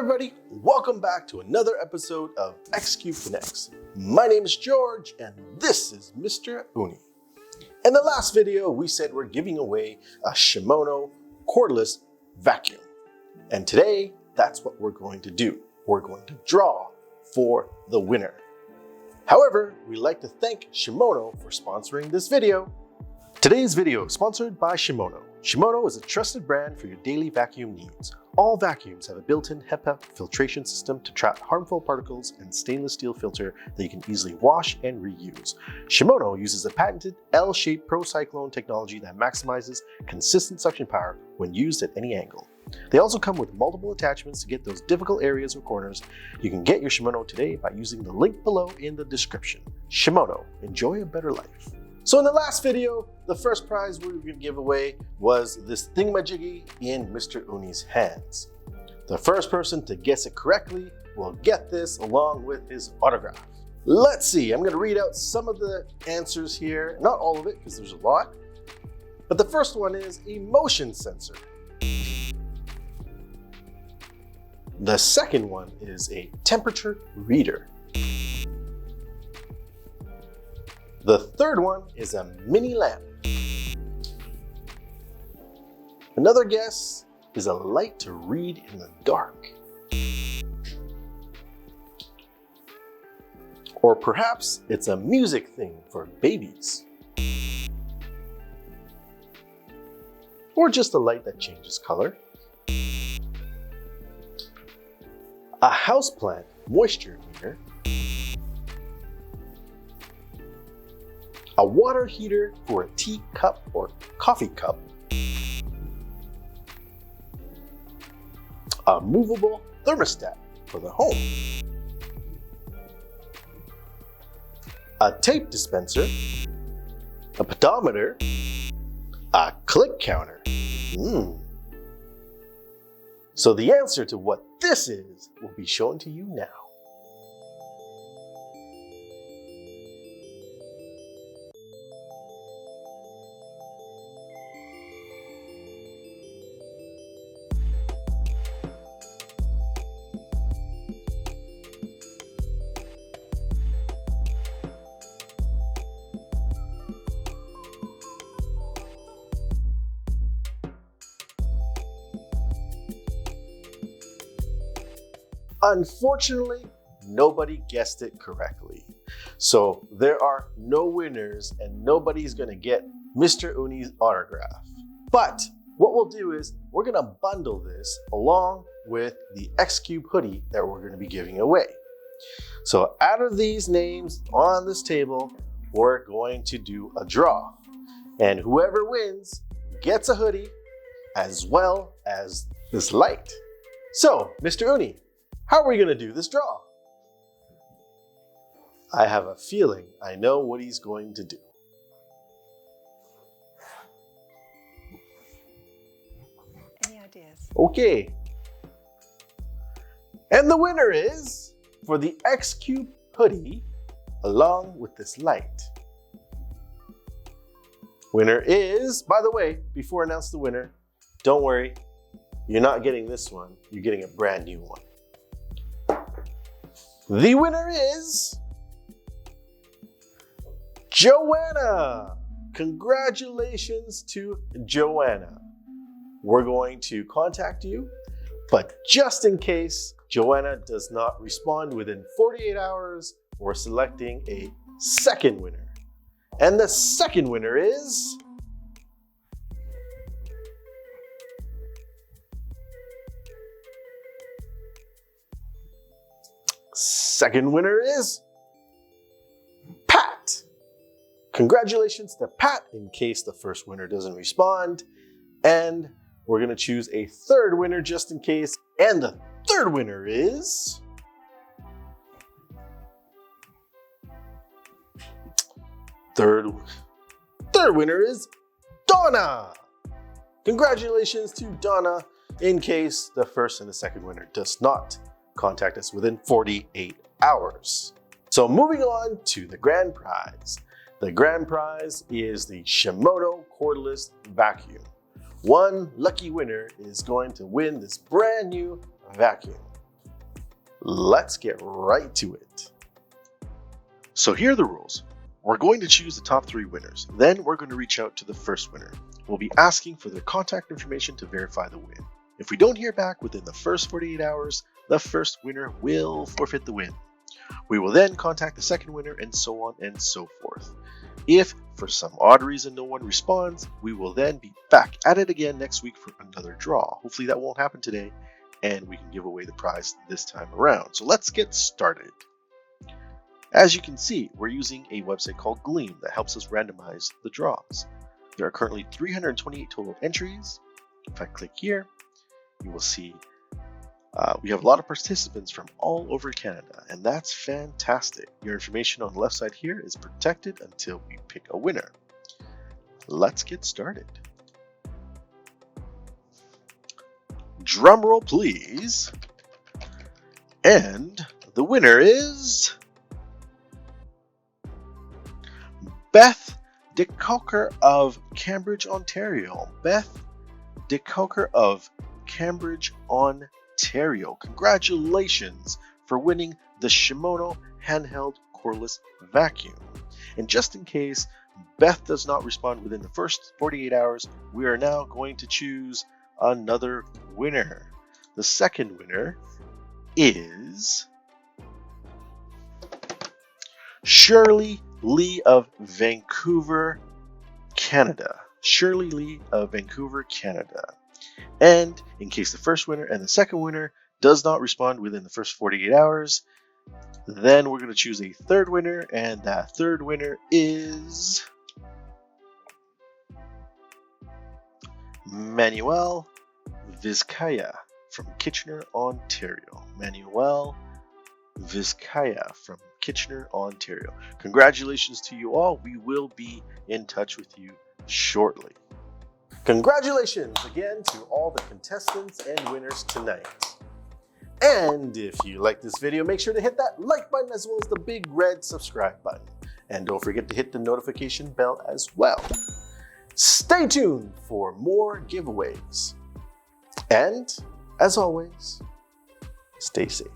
everybody, welcome back to another episode of XKUBE Connects. My name is George and this is Mr. Uni. In the last video, we said we're giving away a Shimono cordless vacuum. And today, that's what we're going to do. We're going to draw for the winner. However, we'd like to thank Shimono for sponsoring this video. Today's video is sponsored by Shimono. Shimono is a trusted brand for your daily vacuum needs. All vacuums have a built-in HEPA filtration system to trap harmful particles and stainless steel filter that you can easily wash and reuse. Shimono uses a patented L-shaped pro-cyclone technology that maximizes consistent suction power when used at any angle. They also come with multiple attachments to get those difficult areas or corners. You can get your Shimono today by using the link below in the description. Shimono, enjoy a better life. So in the last video, the first prize we were going to give away was this thingamajiggy in Mr. Uni's hands. The first person to guess it correctly will get this along with his autograph. Let's see, I'm going to read out some of the answers here. Not all of it, because there's a lot. But the first one is a motion sensor. The second one is a temperature reader. The third one is a mini lamp. Another guess is a light to read in the dark. Or perhaps it's a music thing for babies. Or just a light that changes color. A houseplant moisture meter. A water heater for a tea cup or coffee cup. A movable thermostat for the home. A tape dispenser. A pedometer. A click counter. So the answer to what this is will be shown to you now. Unfortunately, nobody guessed it correctly. So there are no winners and nobody's gonna get Mr. Uni's autograph. But what we'll do is we're gonna bundle this along with the XKUBE hoodie that we're gonna be giving away. So out of these names on this table, we're going to do a draw. And whoever wins gets a hoodie as well as this light. So, Mr. Uni, how are we going to do this draw? I have a feeling I know what he's going to do. Any ideas? Okay. And the winner is, for the XKUBE hoodie, along with this light. Winner is, by the way, before I announce the winner, don't worry, you're not getting this one, you're getting a brand new one. The winner is Joanna. Congratulations to Joanna. We're going to contact you, but just in case Joanna does not respond within 48 hours, we're selecting a second winner. And the second winner is Pat. Congratulations to Pat in case the first winner doesn't respond. And we're going to choose a third winner just in case. And the third winner is third winner is Donna. Congratulations to Donna in case the first and the second winner does not contact us within 48 hours. So moving on to the grand prize. The grand prize is the Shimono cordless vacuum. One lucky winner is going to win this brand new vacuum. Let's get right to it. So here are the rules. We're going to choose the top 3 winners. Then we're going to reach out to the first winner. We'll be asking for their contact information to verify the win. If we don't hear back within the first 48 hours, the first winner will forfeit the win. We will then contact the second winner and so on and so forth. If for some odd reason no one responds, we will then be back at it again next week for another draw. Hopefully that won't happen today and we can give away the prize this time around. So let's get started. As you can see, we're using a website called Gleam that helps us randomize the draws. There are currently 328 total entries. If I click here, you will see we have a lot of participants from all over Canada, and that's fantastic. Your information on the left side here is protected until we pick a winner. Let's get started. Drum roll, please. And the winner is Beth DeCoker of Cambridge, Ontario. Beth DeCoker of Cambridge, Ontario. Congratulations for winning the Shimono Handheld Cordless Vacuum. And just in case Beth does not respond within the first 48 hours, we are now going to choose another winner. The second winner is Shirley Lee of Vancouver, Canada. Shirley Lee of Vancouver, Canada. And in case the first winner and the second winner does not respond within the first 48 hours, then we're going to choose a third winner, and that third winner is Manuel Vizcaya from Kitchener, Ontario. Manuel Vizcaya from Kitchener, Ontario. Congratulations to you all. We will be in touch with you shortly. Congratulations again to all the contestants and winners tonight. And if you like this video, make sure to hit that like button as well as the big red subscribe button. And don't forget to hit the notification bell as well. Stay tuned for more giveaways. And as always, stay safe.